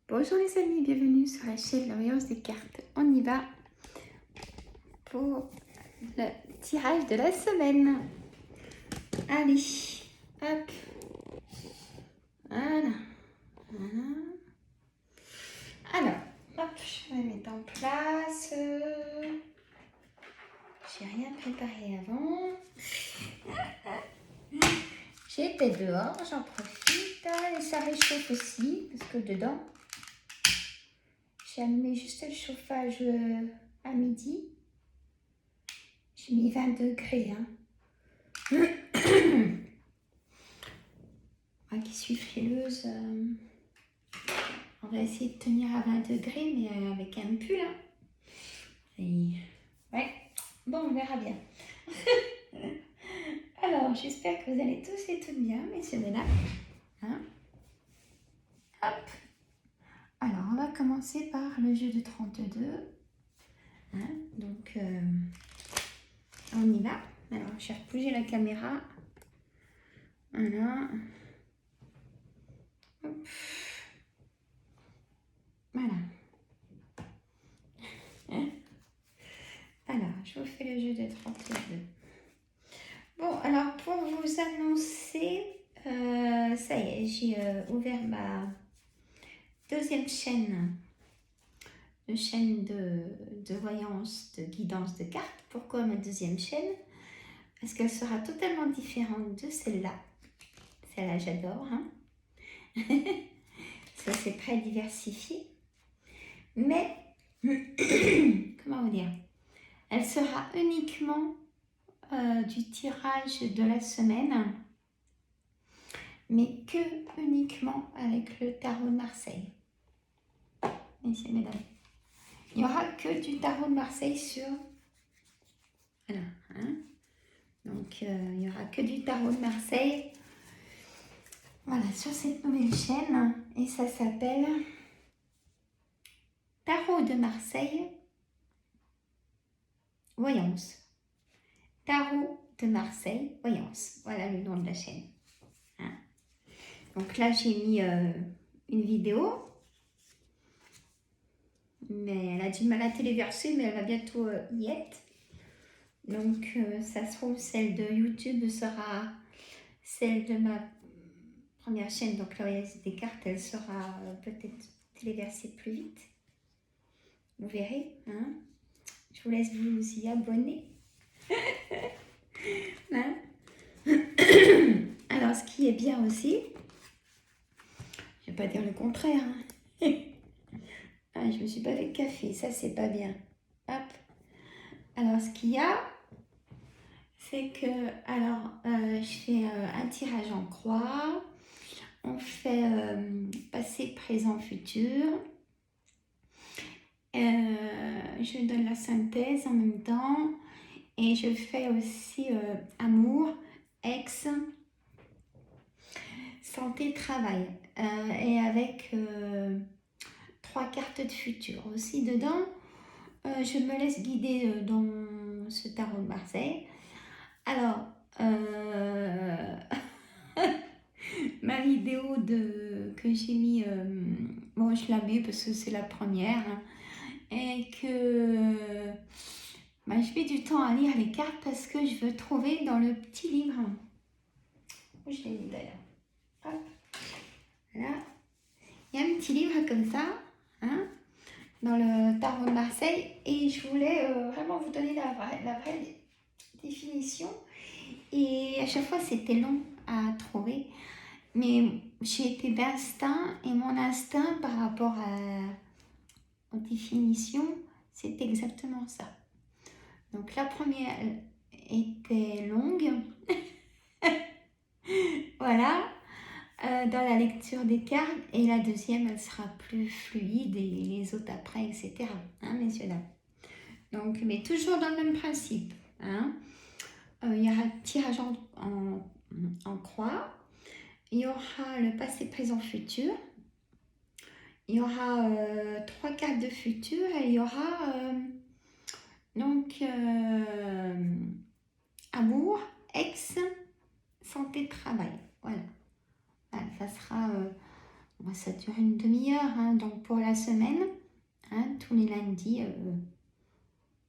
Bonjour les amis, bienvenue sur la chaîne La Voyance des cartes. On y va pour le tirage de la semaine. Allez, hop, voilà, voilà. Alors, hop, je vais mettre en place. J'ai rien préparé avant. J'étais dehors, j'en profite. Et ça réchauffe aussi, parce que dedans, j'ai allumé juste le chauffage à midi. J'ai mis 20 degrés. Moi qui suis frileuse, on va essayer de tenir à 20 degrés, mais avec un pull. Et... ouais, bon, on verra bien. Alors, j'espère que vous allez tous et toutes bien, messieurs, mesdames. Hop. Alors, on va commencer par le jeu de 32. Donc, on y va. Alors, je vais bouger la caméra. Voilà. Hop. Voilà. Alors, je vous fais le jeu de 32. Bon, alors, pour vous annoncer, ça y est, j'ai ouvert ma deuxième chaîne de voyance, de guidance de cartes. Pourquoi ma deuxième chaîne? Parce qu'elle sera totalement différente de celle-là. Celle-là, j'adore. Ça, c'est très diversifié. Mais, comment vous dire? Elle sera uniquement du tirage de la semaine, mais que uniquement avec le tarot de Marseille. Messieurs, mesdames. Il n'y aura que du tarot de Marseille sur... Voilà. Donc, il n'y aura que du tarot de Marseille. Voilà, sur cette nouvelle chaîne. Et ça s'appelle Tarot de Marseille Voyance. Tarot de Marseille Voyance. Voilà le nom de la chaîne. Donc là, j'ai mis une vidéo. Mais elle a du mal à téléverser, mais elle va bientôt y être. Donc, ça se trouve, celle de YouTube sera celle de ma première chaîne, donc la voyance des cartes, elle sera peut-être téléversée plus vite. Vous verrez. Je vous laisse vous y abonner. Alors, ce qui est bien aussi, je ne vais pas dire le contraire. Je me suis pas fait de café, ça c'est pas bien. Hop. Alors, ce qu'il y a, c'est que, alors, je fais un tirage en croix. On fait passé, présent, futur. Je donne la synthèse en même temps. Et je fais aussi amour, ex, santé, travail. Et avec 3 cartes de futur. Aussi dedans, je me laisse guider dans ce tarot de Marseille. Alors, ma vidéo que j'ai mis, bon, je la mets parce que c'est la première, et que je mets du temps à lire les cartes parce que je veux trouver dans le petit livre. Où je l'ai mis d'ailleurs. Hop. Voilà. Il y a un petit livre comme ça, dans le tarot de Marseille, et je voulais vraiment vous donner la vraie définition. Et à chaque fois, c'était long à trouver. Mais j'ai été d'instinct, et mon instinct par rapport aux définitions, c'est exactement ça. Donc la première était longue, voilà, dans la lecture des cartes, et la deuxième, elle sera plus fluide, et les autres après, etc. Messieurs, dames. Donc, mais toujours dans le même principe. Il y aura un tirage en croix. Il y aura le passé, présent, futur. Il y aura 3 cartes de futur, et il y aura donc amour, ex, santé, travail. Voilà. Ça sera Bon, ça dure une demi-heure, hein, donc pour la semaine, hein, tous les lundis,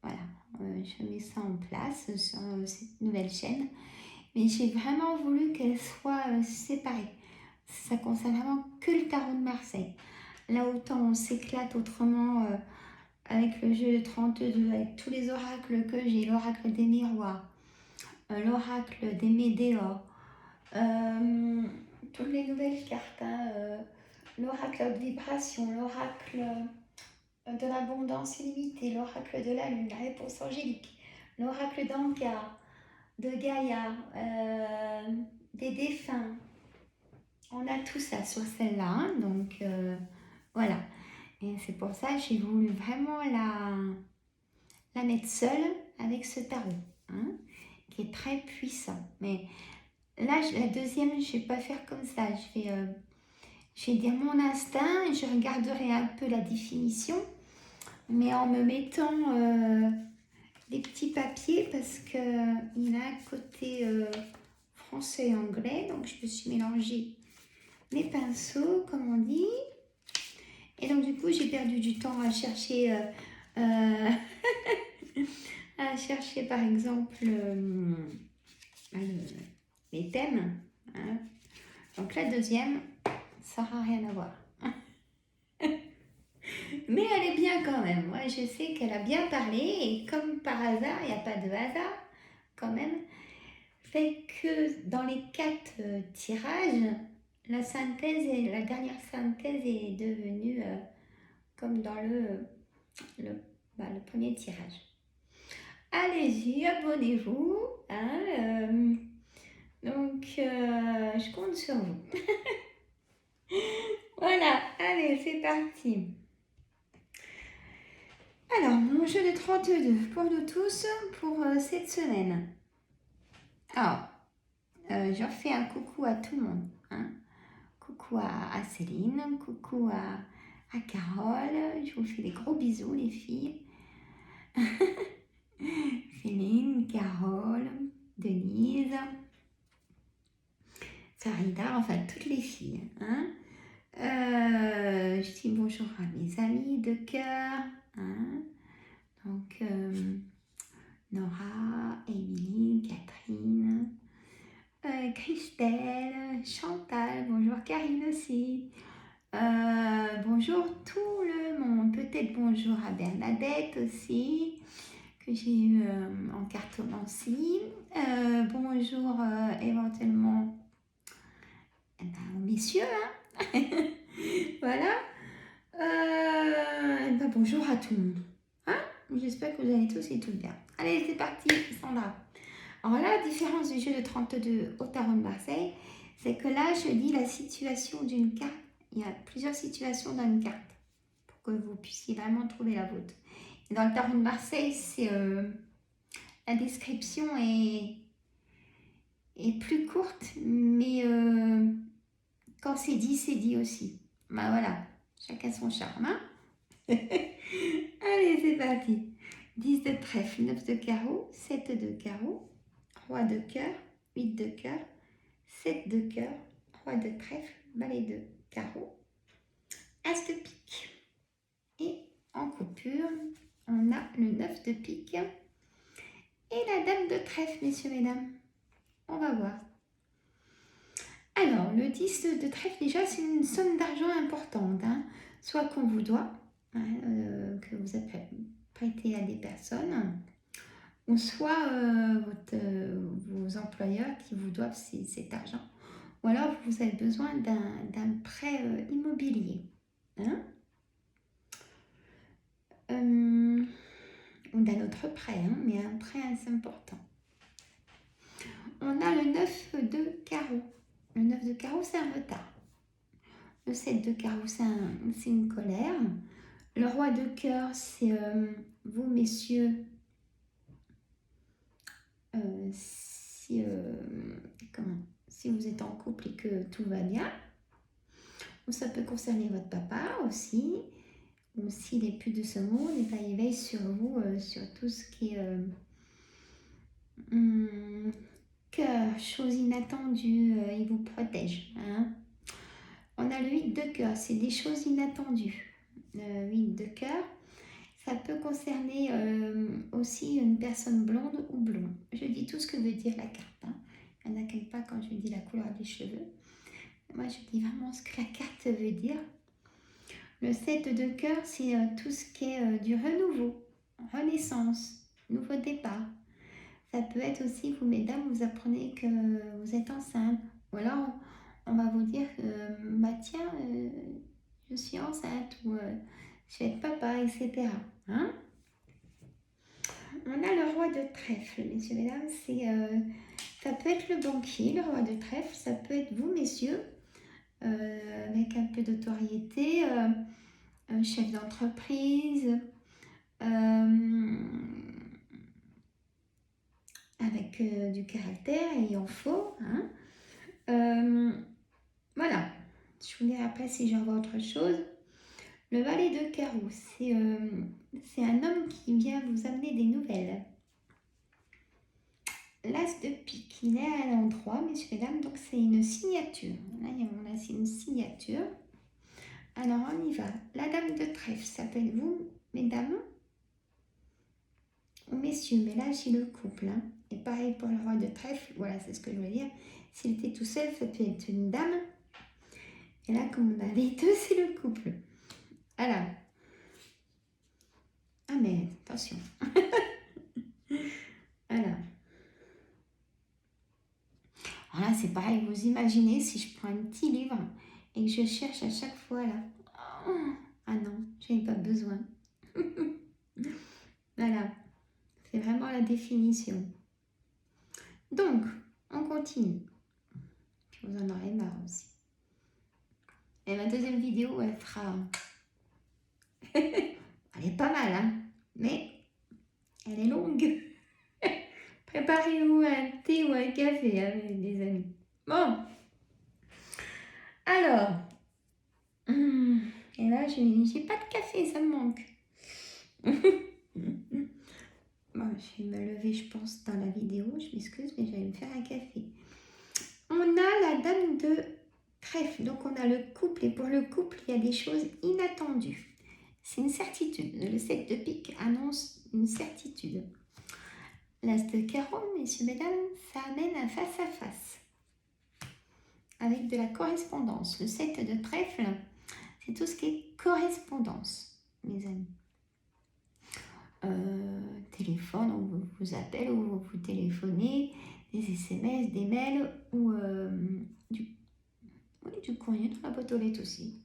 voilà, je mets ça en place sur cette nouvelle chaîne. Mais j'ai vraiment voulu qu'elle soit séparée. Ça concerne vraiment que le tarot de Marseille. Là, autant on s'éclate autrement avec le jeu de 32, avec tous les oracles que j'ai, l'oracle des miroirs, l'oracle des météores, toutes les nouvelles cartes, hein, l'oracle de vibration, l'oracle de l'abondance illimitée, l'oracle de la lune, la réponse angélique, l'oracle d'Anka, de Gaïa, des défunts. On a tout ça sur celle-là, hein, donc voilà. Et c'est pour ça que j'ai voulu vraiment la mettre seule avec ce tarot, hein, qui est très puissant. Mais là, la deuxième, je ne vais pas faire comme ça. Je vais dire mon instinct et je regarderai un peu la définition, mais en me mettant des petits papiers parce qu'il a un côté français et anglais. Donc, je me suis mélangé mes pinceaux, comme on dit. Et donc, du coup, j'ai perdu du temps à chercher... à chercher par exemple les thèmes, hein. Donc la deuxième, ça n'aura rien à voir. Mais elle est bien quand même. Moi, je sais qu'elle a bien parlé et comme par hasard, il n'y a pas de hasard quand même, fait que dans les 4 tirages, la synthèse et la dernière synthèse est devenue comme dans le premier tirage. Allez-y, abonnez-vous. Hein, donc, je compte sur vous. Voilà, allez, c'est parti. Alors, mon jeu de 32 pour nous tous pour cette semaine. Alors, je refais un coucou à tout le monde. Hein. Coucou à Céline, coucou à Carole. Je vous fais des gros bisous, les filles. Céline, Carole, Denise, Farida, enfin toutes les filles. Hein. Je dis bonjour à mes amis de cœur. Hein. Donc, Nora, Émilie, Catherine, Christelle, Chantal, bonjour Karine aussi. Bonjour tout le monde. Peut-être bonjour à Bernadette aussi, que j'ai eu en cartomancie. Bonjour éventuellement aux messieurs. Hein. Voilà. Bonjour à tout le monde. Hein. J'espère que vous allez tous et toutes bien. Allez, c'est parti, Sandra. Alors là, la différence du jeu de 32 au tarot de Marseille, c'est que là, je dis la situation d'une carte. Il y a plusieurs situations dans une carte pour que vous puissiez vraiment trouver la vôtre. Et dans le tarot de Marseille, c'est la description est plus courte, mais quand c'est dit aussi. Ben voilà, chacun son charme. Hein. Allez, c'est parti. 10 de trèfle, 9 de carreau, 7 de carreau, roi de cœur, 8 de cœur, 7 de cœur, roi de trèfle, valet de carreau, as de pique. Et en coupure, on a le 9 de pique et la dame de trèfle, messieurs, mesdames. On va voir. Alors, le 10 de trèfle, déjà, c'est une somme d'argent importante. Hein. Soit qu'on vous doit, hein, que vous avez prêté à des personnes, ou soit vos employeurs qui vous doivent cet argent. Ou alors, vous avez besoin d'un prêt immobilier. Hein. Ou d'un autre prêt, hein, mais un prêt assez important. On a le 9 de carreau. Le 9 de carreau, c'est un retard. Le 7 de carreau, c'est une colère. Le roi de cœur, c'est vous, messieurs, si vous êtes en couple et que tout va bien. Ou ça peut concerner votre papa aussi. Ou s'il n'est plus de ce monde, et il veille sur vous, sur tout ce qui est cœur, chose inattendue, il vous protège. Hein. On a le 8 de cœur, c'est des choses inattendues. Le 8 de cœur, ça peut concerner aussi une personne blonde ou blond. Je dis tout ce que veut dire la carte. Hein. Il y en a qui n'aiment pas quand je dis la couleur des cheveux. Moi, je dis vraiment ce que la carte veut dire. Le 7 de cœur, c'est tout ce qui est du renouveau, renaissance, nouveau départ. Ça peut être aussi, vous mesdames, vous apprenez que vous êtes enceinte. Ou alors, on va vous dire, bah tiens, je suis enceinte ou je vais être papa, etc. Hein? On a le roi de trèfle, messieurs, mesdames. Ça peut être le banquier, le roi de trèfle. Ça peut être vous, messieurs, avec un peu d'autorité, un chef d'entreprise, avec du caractère, et il en faut. Hein. Voilà. Je vous dirai après si j'en vois autre chose. Le valet de carreau, c'est un homme qui vient vous amener des nouvelles. L'as de pique, il est à l'endroit, messieurs, mesdames, donc c'est une signature. Là, on a une signature. Alors, on y va. La dame de trèfle, ça peut être vous, mesdames, ou messieurs, mais là, j'ai le couple. Hein. Et pareil pour le roi de trèfle, voilà, c'est ce que je veux dire. S'il était tout seul, ça peut être une dame. Et là, comme on a les deux, c'est le couple. Alors. Ah, mais attention. Alors. Voilà, c'est pareil, vous imaginez si je prends un petit livre et que je cherche à chaque fois là. Ah non, je n'ai pas besoin. Voilà, c'est vraiment la définition. Donc, on continue. Puis vous en aurez marre aussi. Et ma deuxième vidéo, elle sera... elle est pas mal, hein, mais elle est longue. Préparez-vous un thé ou un café, hein, les amis. Bon. Alors. Et là, j'ai pas de café, ça me manque. Bon, je vais me lever, je pense, dans la vidéo. Je m'excuse, mais je vais me faire un café. On a la dame de trèfle. Donc, on a le couple. Et pour le couple, il y a des choses inattendues. C'est une certitude. Le 7 de pique annonce une certitude. L'as de carreau, messieurs, mesdames, ça amène un face-à-face. Avec de la correspondance. Le 7 de trèfle, c'est tout ce qui est correspondance, mes amis. Téléphone, on vous appelle ou vous téléphonez, des SMS, des mails ou du courrier dans la boîte aux lettres aussi.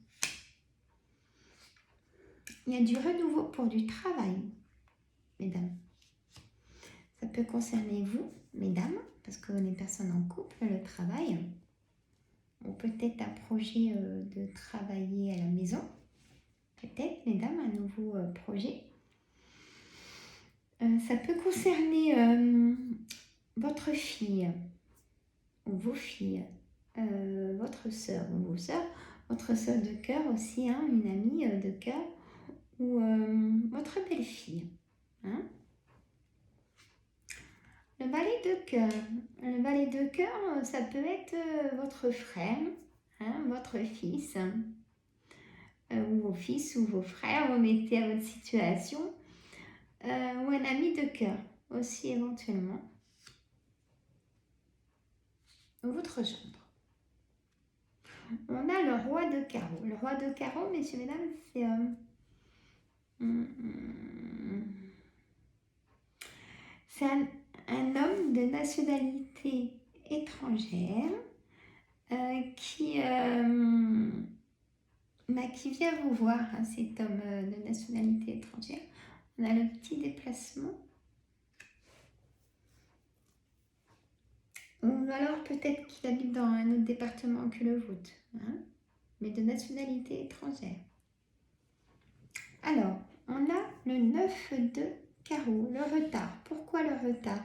Il y a du renouveau pour du travail, mesdames. Ça peut concerner vous, mesdames, parce que les personnes en couple, le travail, ou peut-être un projet de travailler à la maison. Peut-être, mesdames, un nouveau projet. Ça peut concerner votre fille ou vos filles, votre soeur ou vos soeurs, votre soeur de cœur aussi, hein, une amie de cœur, ou votre belle-fille. Hein. Le valet de cœur. Le valet de cœur, ça peut être votre frère, hein, votre fils, ou vos fils ou vos frères, vous mettez à votre situation, ou un ami de cœur aussi éventuellement. Votre chambre. On a le roi de carreau. Le roi de carreau, messieurs, mesdames, c'est un homme de nationalité étrangère qui vient vous voir, hein, cet homme de nationalité étrangère. On a le petit déplacement. Ou alors peut-être qu'il habite dans un autre département que le vôtre, hein, mais de nationalité étrangère. Alors, on a le 9 de carreau, le retard. Pourquoi le retard?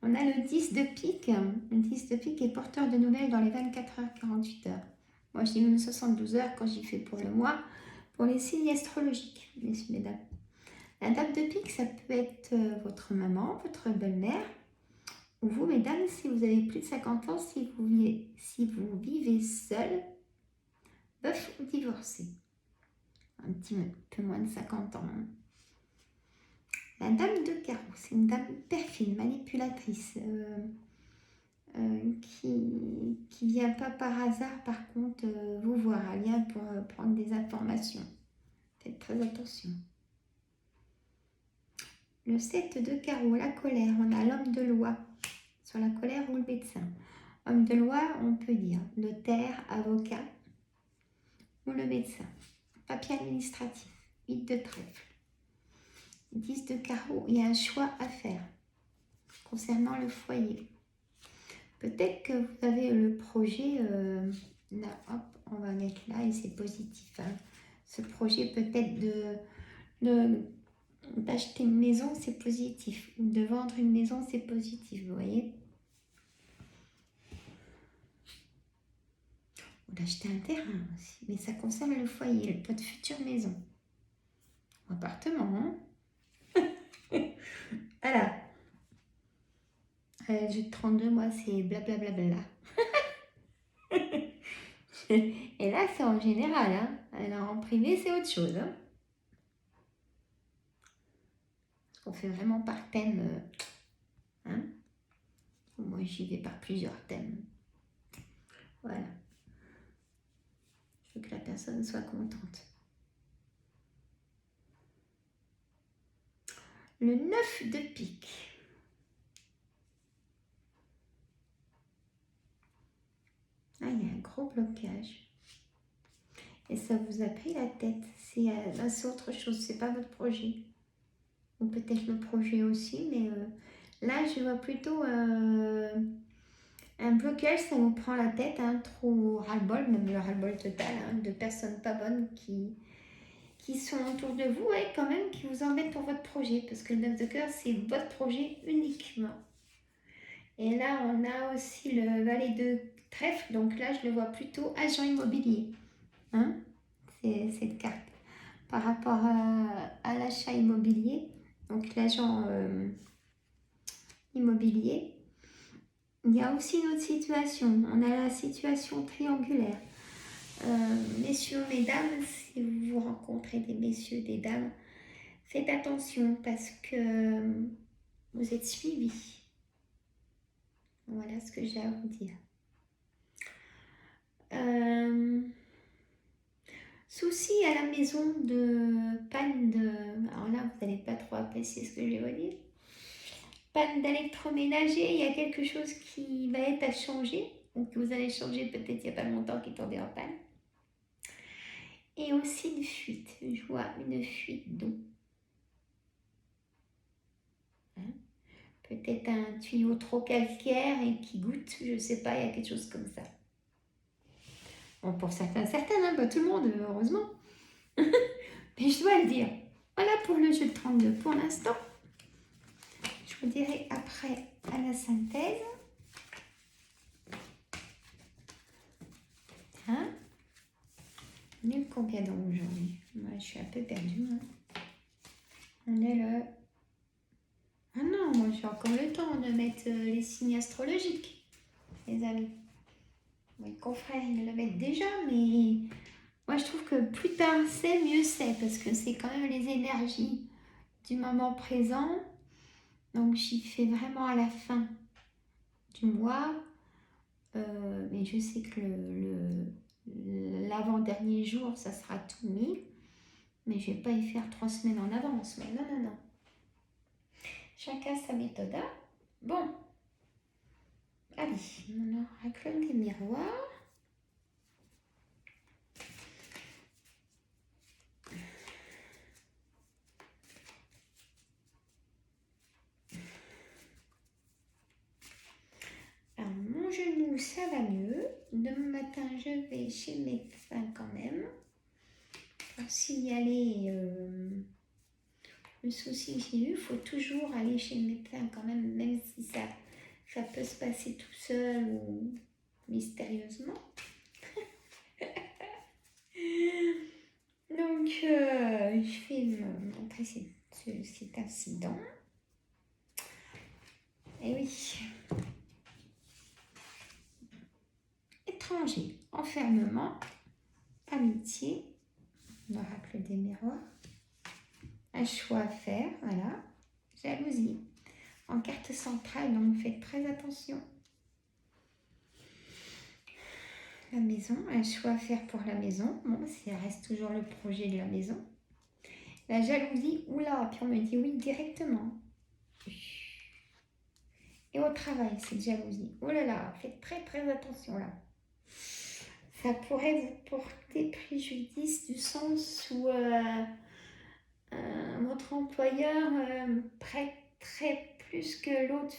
On a le 10 de pique. Le 10 de pique est porteur de nouvelles dans les 24 heures, 48 heures. Moi, je dis même 72 heures quand j'y fais pour le mois, pour les signes astrologiques, messieurs, mesdames. La dame de pique, ça peut être votre maman, votre belle-mère, ou vous, mesdames, si vous avez plus de 50 ans, si vous vivez seul, veuf ou divorcé. Un petit peu moins de 50 ans. Hein. La dame de carreau, c'est une dame perfide, manipulatrice, qui vient pas par hasard, par contre, vous voir. Elle vient pour prendre des informations. Faites très attention. Le 7 de carreau, la colère, on a l'homme de loi sur la colère ou le médecin. Homme de loi, on peut dire notaire, avocat ou le médecin. Papier administratif, 8 de trèfle. 10 de carreau, il y a un choix à faire concernant le foyer. Peut-être que vous avez le projet, là, hop, on va mettre là et c'est positif. Hein. Ce projet peut-être d'acheter une maison, c'est positif. Ou de vendre une maison, c'est positif, vous voyez. Ou d'acheter un terrain aussi. Mais ça concerne le foyer, votre future maison. Ou appartement, hein. Voilà. Le jeu de 32 mois, c'est blablabla. Et là, c'est en général. Hein. Alors, en privé, c'est autre chose. Hein. On fait vraiment par thème. Hein. Moi, j'y vais par plusieurs thèmes. Voilà. Je veux que la personne soit contente. Le 9 de pique. Ah, il y a un gros blocage. Et ça vous a pris la tête. C'est autre chose, c'est pas votre projet. Ou peut-être le projet aussi, mais là, je vois plutôt un blocage, ça vous prend la tête, hein, trop ras-le-bol, même le ras-le-bol total, hein, de personnes pas bonnes qui sont autour de vous et quand même qui vous embêtent pour votre projet. Parce que le 9 de cœur, c'est votre projet uniquement. Et là, on a aussi le valet de trèfle, donc là, je le vois plutôt agent immobilier. Hein, c'est cette carte. Par rapport à l'achat immobilier, donc l'agent immobilier, il y a aussi une autre situation. On a la situation triangulaire. Messieurs, mesdames, si vous rencontrez des messieurs, des dames, faites attention parce que vous êtes suivis. Voilà ce que j'ai à vous dire. Souci à la maison de panne de... Alors là, vous n'allez pas trop apprécier ce que je vais vous dire. Panne d'électroménager, il y a quelque chose qui va être à changer. Donc vous allez changer peut-être il n'y a pas longtemps qui est tombé en panne. Et aussi une fuite. Je vois une fuite d'eau. Hein? Peut-être un tuyau trop calcaire et qui goûte, je ne sais pas, il y a quelque chose comme ça. Bon, pour certaines, hein, pas tout le monde, heureusement. Mais je dois le dire. Voilà pour le jeu de 32 pour l'instant. Je vous dirai après à la synthèse. Hein? On est le combien donc aujourd'hui? Moi, je suis un peu perdue. Hein. On est le... Ah non, moi j'ai encore le temps de mettre les signes astrologiques, les amis. Mes confrères, ils le mettent déjà, mais moi je trouve que plus tard c'est, mieux c'est, parce que c'est quand même les énergies du moment présent. Donc j'y fais vraiment à la fin du mois. Mais je sais que l'avant-dernier jour, ça sera tout mis. Mais je ne vais pas y faire 3 semaines en avance. Mais non, non, non. Chacun sa méthode. Hein. Bon. Allez, mon oracle des miroirs. Alors, mon genou, ça va mieux. Demain matin, je vais chez le médecin quand même. Pour signaler le souci que j'ai eu. Il faut toujours aller chez le médecin quand même si ça peut se passer tout seul ou mystérieusement. Donc, je fais montrer cet incident. Et oui. Étranger, enfermement à des miroirs. Un choix à faire, voilà. Jalousie. En carte centrale, donc faites très attention. La maison, un choix à faire pour la maison. Bon, ça reste toujours le projet de la maison. La jalousie, oula, puis on me dit oui directement. Et au travail, cette jalousie. Oh là là, faites très très attention là. Ça pourrait vous porter préjudice du sens où votre employeur prêterait plus que l'autre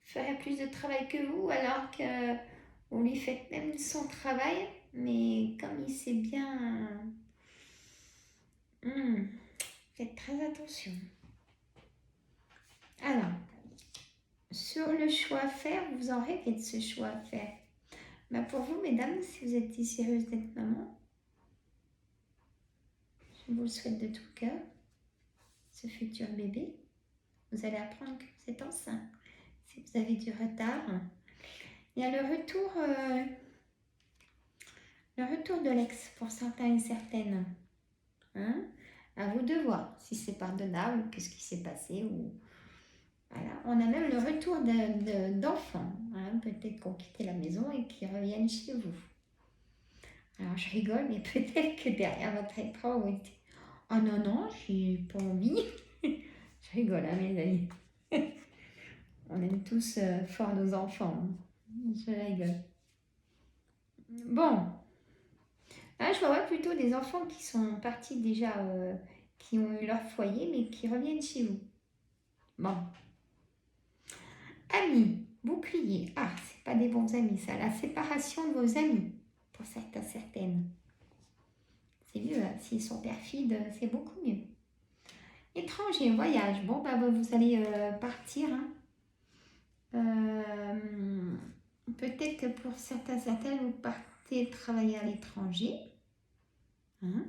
ferait plus de travail que vous, alors que vous lui faites même son travail, mais comme il sait bien, faites très attention. Alors, sur le choix à faire, vous en rêvez de ce choix à faire. Bah pour vous, mesdames, si vous êtes désireuse d'être maman, je vous le souhaite de tout cœur, ce futur bébé, vous allez apprendre que vous êtes enceinte. Si vous avez du retard, il y a le retour de l'ex pour certains et certaines. Hein? À vous de voir si c'est pardonnable, qu'est-ce qui s'est passé. Ou... Voilà. On a même le retour d'enfants. Hein? Peut-être qu'on quittait la maison et qu'ils reviennent chez vous. Alors je rigole, mais peut-être que derrière votre écran, vous dites « Oh non, non, j'ai pas envie. » Je rigole, hein, mes amis. On aime tous fort nos enfants. Je rigole. Bon. Là, je vois plutôt des enfants qui sont partis déjà, qui ont eu leur foyer, mais qui reviennent chez vous. Bon. Amis, bouclier. Ah, c'est pas des bons amis, ça. La séparation de vos amis, pour certains, certaines. C'est mieux, hein. S'ils sont perfides, c'est beaucoup mieux. Étranger, voyage. Bon, bah, vous allez partir. Hein. Peut-être que pour certains, certaines, vous partez travailler à l'étranger. Hein.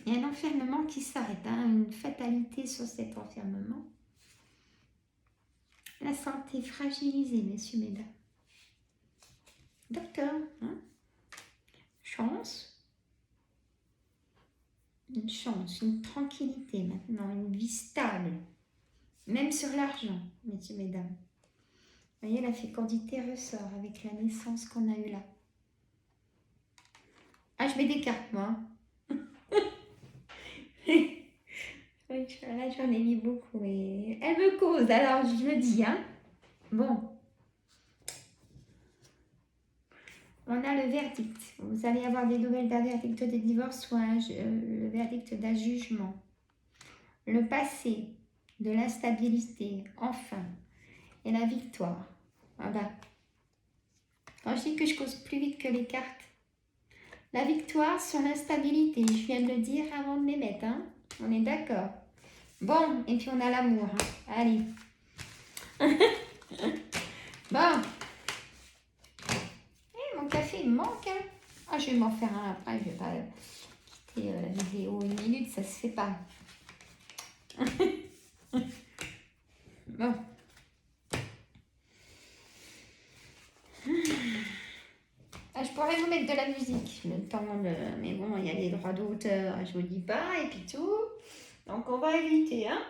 Il y a un enfermement qui s'arrête, hein, une fatalité sur cet enfermement. La santé fragilisée, messieurs, mesdames. Docteur, hein. Chance. Une chance, une tranquillité maintenant, une vie stable. Même sur l'argent, messieurs, mesdames. Vous voyez, la fécondité ressort avec la naissance qu'on a eue là. Ah, je mets des cartes, moi. Là, j'en ai mis beaucoup. Et elle me cause, alors je le dis. Hein. Bon. On a le verdict. Vous allez avoir des nouvelles d'un verdict de divorce ou le verdict d'un jugement. Le passé, de l'instabilité, enfin. Et la victoire. Voilà. Quand je dis que je cause plus vite que les cartes, la victoire sur l'instabilité. Je viens de le dire avant de les mettre. Hein. On est d'accord. Bon, et puis on a l'amour. Hein. Allez. Bon. Mon café il me manque. Hein. Ah, je vais m'en faire un après. Je vais pas quitter la vidéo 1 minute. Ça se fait pas. Bon. Ah, je pourrais vous mettre de la musique, mais bon, il y a des droits d'auteur, je vous dis pas, et puis tout. Donc, on va éviter, hein.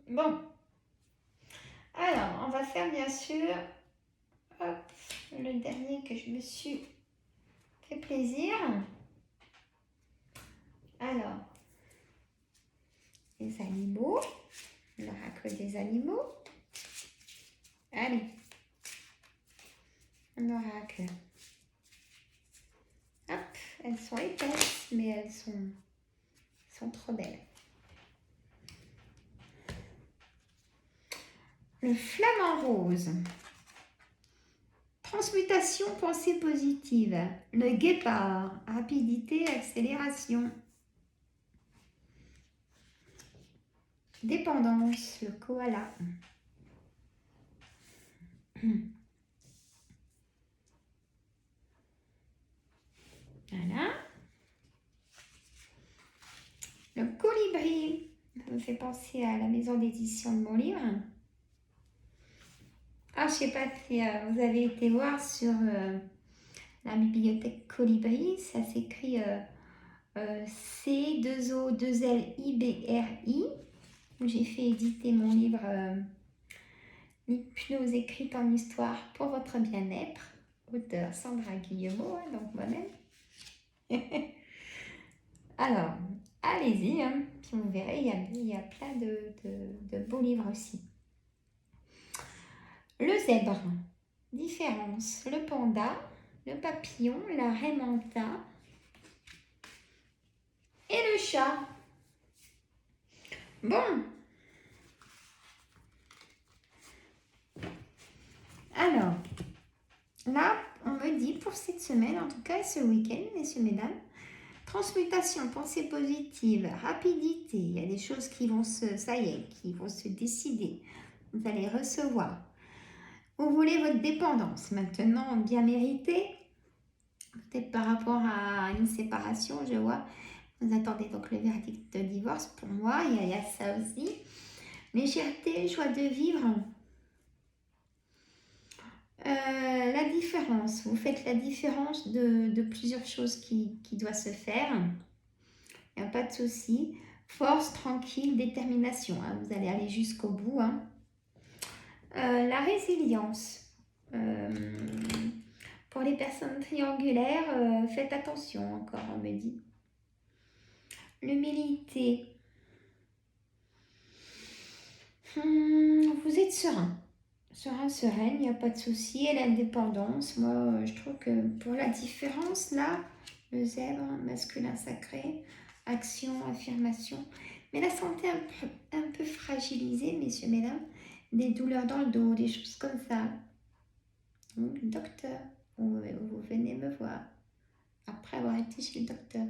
Bon. Alors, on va faire, bien sûr, hop, le dernier que je me suis fait plaisir. Alors, les animaux, l'oracle des animaux. Allez, un oracle. Hop, elles sont épaisses, mais elles sont trop belles. Le flamant rose. Transmutation, pensée positive. Le guépard. Rapidité, accélération. Dépendance. Le koala. Voilà. Le colibri. Ça me fait penser à la maison d'édition de mon livre. Ah, je sais pas si vous avez été voir sur la bibliothèque Colibri. Ça s'écrit C2O2LIBRI, où j'ai fait éditer mon livre L'hypnose écrite en histoire pour votre bien-être, auteur Sandra Guillemot, hein, donc moi-même. Alors, allez-y, hein, puis vous verrez, il y a plein de beaux livres aussi. Le zèbre, différence, le panda, le papillon, la reine manta et le chat. Bon, alors, là, on me dit pour cette semaine, en tout cas ce week-end, messieurs, mesdames, transmutation, pensée positive, rapidité, il y a des choses qui vont qui vont se décider. Vous allez recevoir. Vous voulez votre dépendance maintenant bien méritée, peut-être par rapport à une séparation, je vois. Vous attendez donc le verdict de divorce. Pour moi, il y a ça aussi. Légèreté, joie de vivre. La différence. Vous faites la différence de plusieurs choses qui doivent se faire. Il n'y a pas de souci. Force, tranquille, détermination. Hein. Vous allez aller jusqu'au bout. Hein. La résilience. Pour les personnes triangulaires, faites attention encore, on me dit. L'humilité. Vous êtes serein. Sereine, il n'y a pas de souci. Et l'indépendance, moi, je trouve que pour la différence, là, le zèbre, masculin sacré, action, affirmation. Mais la santé un peu fragilisée, messieurs, mesdames. Des douleurs dans le dos, des choses comme ça. Donc, le docteur, vous venez me voir après avoir été chez le docteur.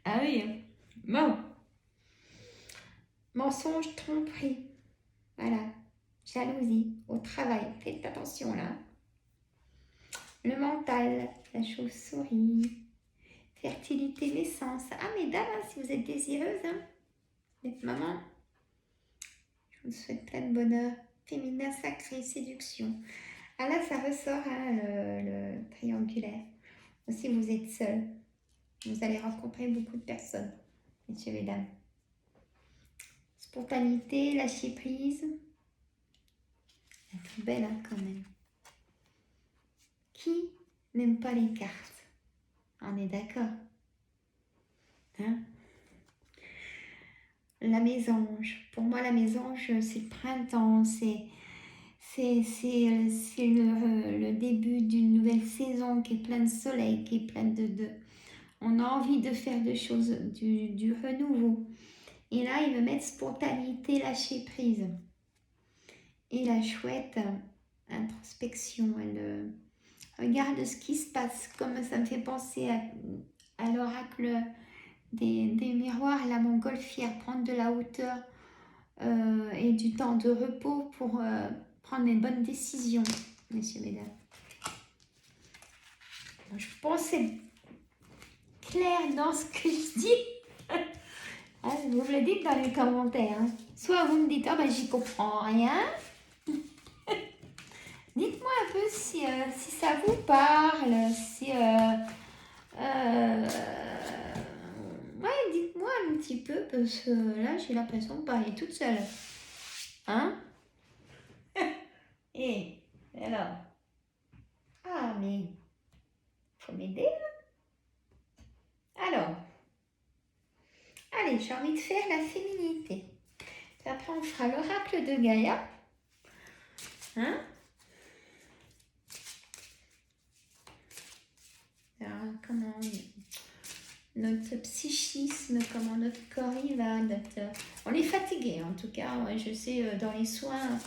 Ah oui, bon. Mensonge, tromperie. Voilà. Jalousie au travail. Faites attention là. Le mental, la chauve-souris. Fertilité, naissance. Ah, mesdames, hein, si vous êtes désireuses, hein, d'être maman, je vous souhaite plein de bonheur. Féminin sacré, séduction. Ah là, ça ressort, hein, le triangulaire. Aussi, vous êtes seul. Vous allez rencontrer beaucoup de personnes, messieurs, mesdames. Spontanéité, lâcher prise. Elle est toute belle, hein, quand même. Qui n'aime pas les cartes? On est d'accord, hein? La mésange. Pour moi, la mésange, c'est le printemps, c'est le début d'une nouvelle saison qui est pleine de soleil, qui est pleine de... On a envie de faire des choses, du renouveau. Et là, il me met spontanéité, lâcher prise. Et la chouette, introspection, elle regarde ce qui se passe, comme ça me fait penser à l'oracle des miroirs, la montgolfière, prendre de la hauteur et du temps de repos pour prendre les bonnes décisions, messieurs, mesdames. Je pense que c'est clair dans ce que je dis. Hein, vous me le dites dans les commentaires. Hein. Soit vous me dites, ah ben j'y comprends rien. Dites-moi un peu si ça vous parle, si... ouais, dites-moi un petit peu, parce que là, j'ai l'impression de parler toute seule. Hein? Et alors? Ah, mais... faut m'aider, hein? Alors... Allez, j'ai envie de faire la féminité. Puis après, on fera l'oracle de Gaïa. Hein? Alors, comment notre psychisme, comment notre corps y va, on est fatigué en tout cas. Ouais, je sais, dans les soins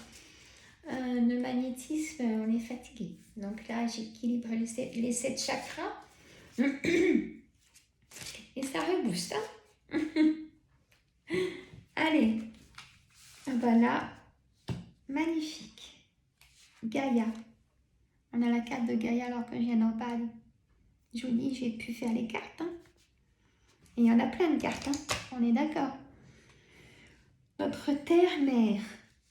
de magnétisme, on est fatigué. Donc là, j'équilibre les 7 chakras. Et ça rebooste. Hein. Allez. Ah ben là, magnifique. Gaïa. On a la carte de Gaïa alors que je viens d'en parler. Je vous dis, j'ai pu faire les cartes. Hein. Et il y en a plein de cartes. Hein. On est d'accord. Notre terre-mère,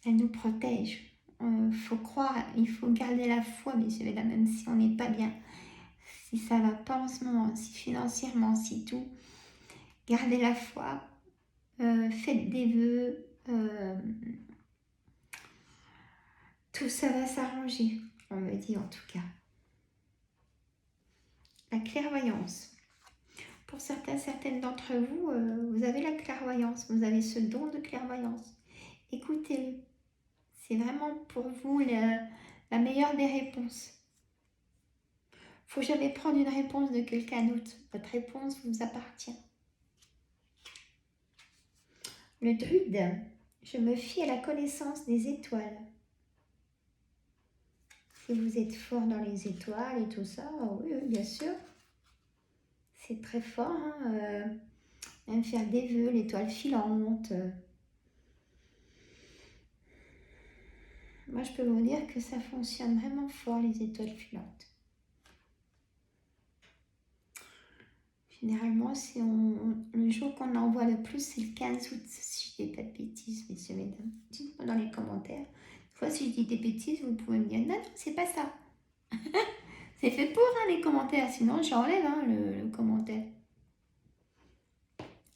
elle nous protège. Il faut croire, il faut garder la foi, messieurs, mesdames, même si on n'est pas bien. si ça va pas en ce moment, si financièrement, si tout, gardez la foi, faites des vœux, tout ça va s'arranger, on me dit en tout cas. La clairvoyance. Pour certaines d'entre vous, vous avez la clairvoyance, vous avez ce don de clairvoyance. Écoutez-le. C'est vraiment pour vous la meilleure des réponses. Il ne faut jamais prendre une réponse de quelqu'un d'autre. Votre réponse vous appartient. Le druide. Je me fie à la connaissance des étoiles. Si vous êtes fort dans les étoiles et tout ça, oui, bien sûr. C'est très fort. Hein, même faire des vœux, l'étoile filante. Moi, je peux vous dire que ça fonctionne vraiment fort, les étoiles filantes. Généralement, c'est le jour qu'on en voit le plus, c'est le 15 août, si je ne dis pas de bêtises, messieurs, mesdames. Dites-moi dans les commentaires. Des fois, si je dis des bêtises, vous pouvez me dire, non, c'est pas ça. C'est fait pour les commentaires, sinon j'enlève le commentaire.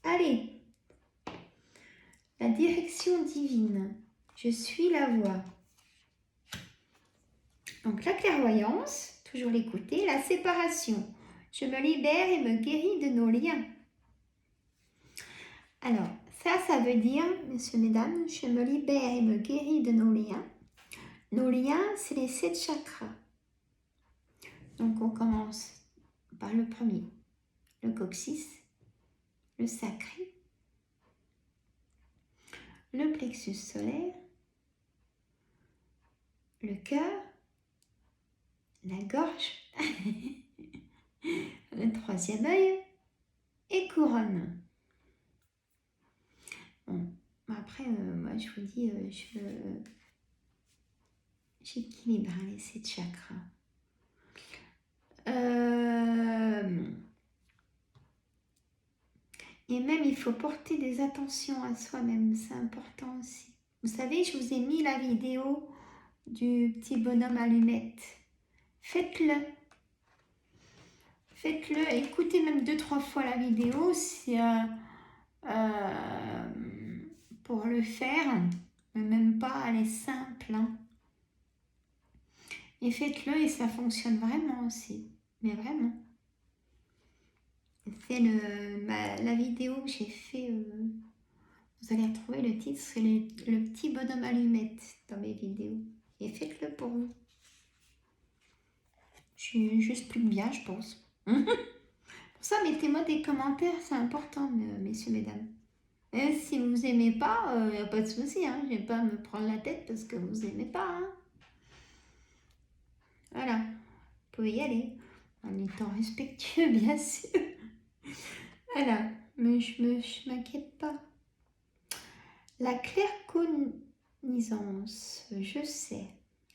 Allez, la direction divine. Je suis la voie. Donc la clairvoyance, toujours l'écouter, la séparation. Je me libère et me guéris de nos liens. Alors, ça veut dire, messieurs, mesdames, je me libère et me guéris de nos liens. Nos liens, c'est les 7 chakras. Donc, on commence par le premier, le coccyx, le sacré, le plexus solaire, le cœur, la gorge, le troisième œil et couronne. Bon, après, moi je vous dis, j'équilibre les 7 chakras. Et même, il faut porter des attentions à soi-même, c'est important aussi. Vous savez, je vous ai mis la vidéo du petit bonhomme allumette. Faites-le. Faites-le, écoutez même 2-3 fois la vidéo pour le faire. Mais même pas, elle est simple. Hein. Et faites-le et ça fonctionne vraiment aussi. Mais vraiment. C'est la vidéo que j'ai fait. Vous allez retrouver le titre, c'est le petit bonhomme allumette dans mes vidéos. Et faites-le pour vous. Je j'explique bien, je pense. Pour ça, mettez-moi des commentaires, c'est important, messieurs, mesdames. Et si vous n'aimez pas, il n'y a pas de souci. Hein, je ne vais pas me prendre la tête parce que vous n'aimez pas. Hein. Voilà, vous pouvez y aller. En étant respectueux, bien sûr. Voilà, mais je ne m'inquiète pas. La claircognizance, je sais.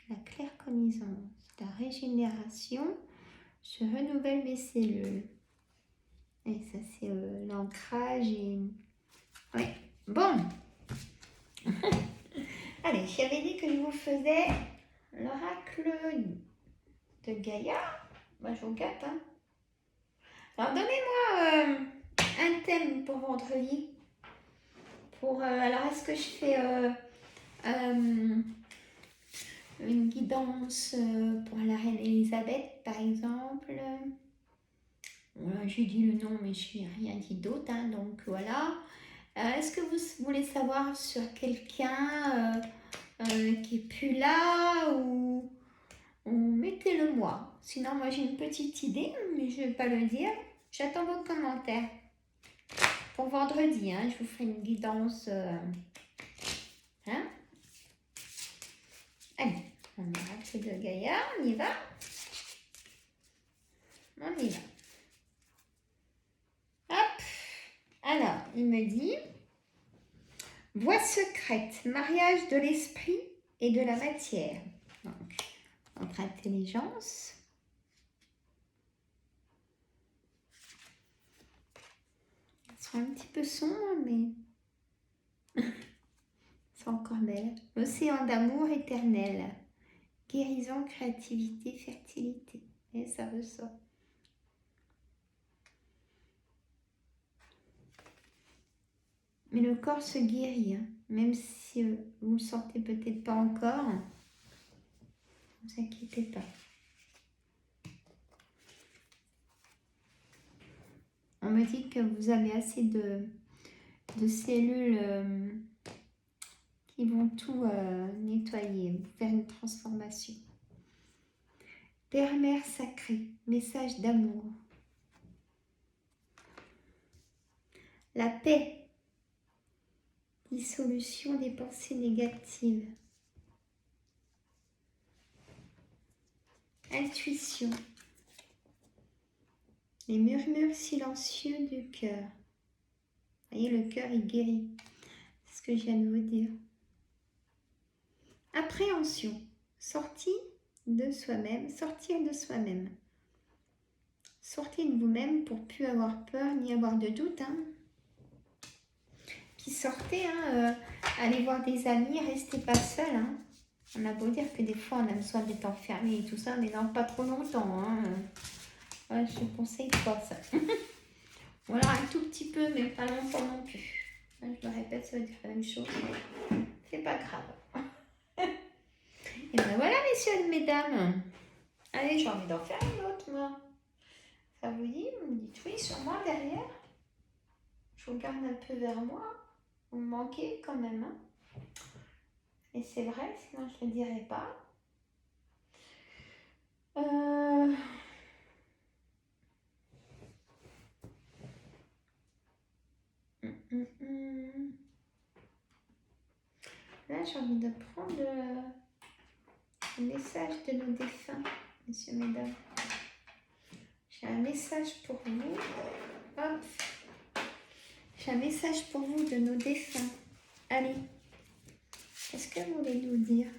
La claircognizance, la régénération, je renouvelle mes cellules. Et ça, c'est l'ancrage et... Oui, bon. Allez, j'avais dit que je vous faisais l'oracle de Gaïa. Moi, je vous gâte. Hein. Alors, donnez-moi un thème pour vendredi. Alors, est-ce que je fais une guidance pour la reine Elisabeth, par exemple? Voilà, j'ai dit le nom, mais je n'ai rien dit d'autre. Hein, donc, voilà. Est-ce que vous voulez savoir sur quelqu'un qui est plus là ou mettez-le moi. Sinon, moi, j'ai une petite idée, mais je ne vais pas le dire. J'attends vos commentaires. Pour vendredi, hein, je vous ferai une guidance. Hein? Allez, on ira de Gaïa, on y va. On y va. Hop. Alors, il me dit voie secrète, mariage de l'esprit et de la matière. Donc, notre intelligence. Elles sont un petit peu sombres, mais c'est encore belle. Océan d'amour éternel. Guérison, créativité, fertilité. Et ça ressort. Mais le corps se guérit, hein. Même si vous ne le sentez peut-être pas encore, ne vous inquiétez pas. On me dit que vous avez assez de cellules qui vont tout nettoyer, faire une transformation. Terre, mère sacrée, message d'amour. La paix, dissolution des pensées négatives. Intuition, les murmures silencieux du cœur. Vous voyez, le cœur, il guérit. C'est ce que je viens de vous dire. Appréhension, sortir de soi-même. Sortir de vous-même pour plus avoir peur ni avoir de doute. Hein. Puis sortez, allez voir des amis, restez pas seul. Hein. On a beau dire que des fois on a besoin d'être enfermé et tout ça, mais non, pas trop longtemps. Hein. Ouais, je ne conseille pas ça. Voilà, un tout petit peu, mais pas longtemps non plus. Je me répète, ça veut dire la même chose. C'est pas grave. Et ben voilà, messieurs et mesdames. Allez, j'ai envie d'en faire une autre, moi. Ça vous dit? Vous me dites oui sur moi derrière. Je vous garde un peu vers moi. Vous me manquez quand même. Hein. Et c'est vrai, sinon je ne le dirais pas. Là, j'ai envie de prendre le message de nos défunts, messieurs, mesdames. J'ai un message pour vous. Hop. J'ai un message pour vous de nos défunts. Allez. Qu'est-ce que vous voulez nous dire?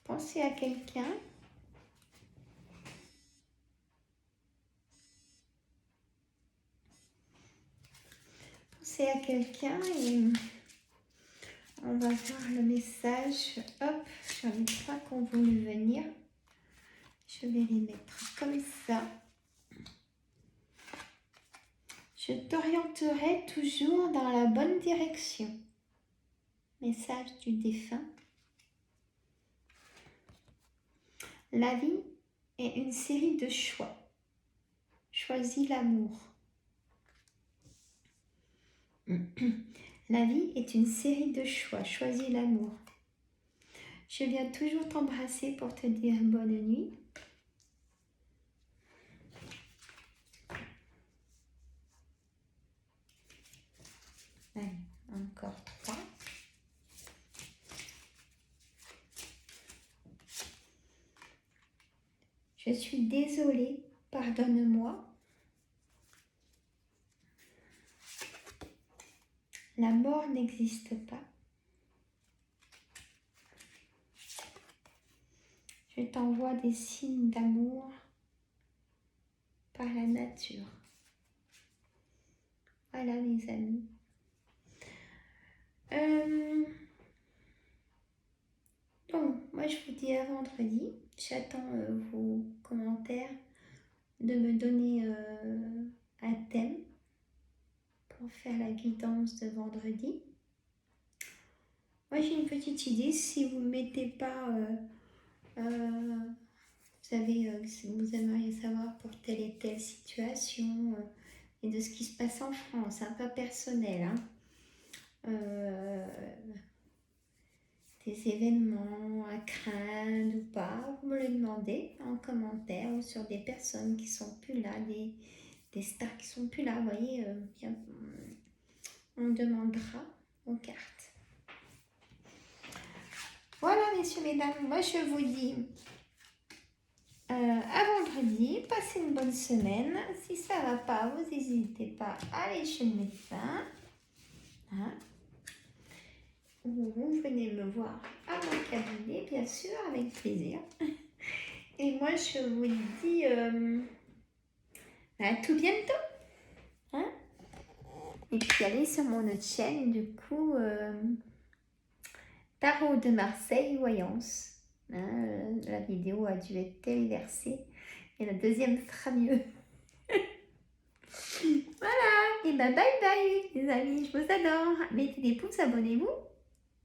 Pensez à quelqu'un. Pensez à quelqu'un et on va voir le message. Hop, j'en ai trois qui ont voulu venir. Je vais les mettre comme ça. Je t'orienterai toujours dans la bonne direction. Message du défunt. La vie est une série de choix. Choisis l'amour. La vie est une série de choix. Choisis l'amour. Je viens toujours t'embrasser pour te dire bonne nuit. Allez, encore 3. Je suis désolée, pardonne-moi. La mort n'existe pas. Je t'envoie des signes d'amour par la nature. Voilà mes amis. Donc, moi je vous dis à vendredi. J'attends vos commentaires, de me donner un thème pour faire la guidance de vendredi. Moi j'ai une petite idée, si vous ne mettez pas, vous savez, si vous aimeriez savoir pour telle et telle situation et de ce qui se passe en France, hein, pas personnel, hein, des événements à craindre ou pas, vous me le demandez en commentaire ou sur des personnes qui sont plus là, des stars qui sont plus là, vous voyez, on demandera aux cartes. Voilà, messieurs, mesdames, moi je vous dis à vendredi, passez une bonne semaine. Si ça ne va pas, vous n'hésitez pas à aller chez le médecin. Hein? Ou vous venez me voir à mon cabinet, bien sûr, avec plaisir. Et moi, je vous dis à tout bientôt. Hein? Et puis, allez sur mon autre chaîne, du coup, Tarot de Marseille, Voyance. Hein, la vidéo a dû être téléversée. Et la deuxième sera mieux. Voilà, et bah bye bye les amis, je vous adore. Mettez des pouces, abonnez-vous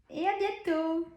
et à bientôt.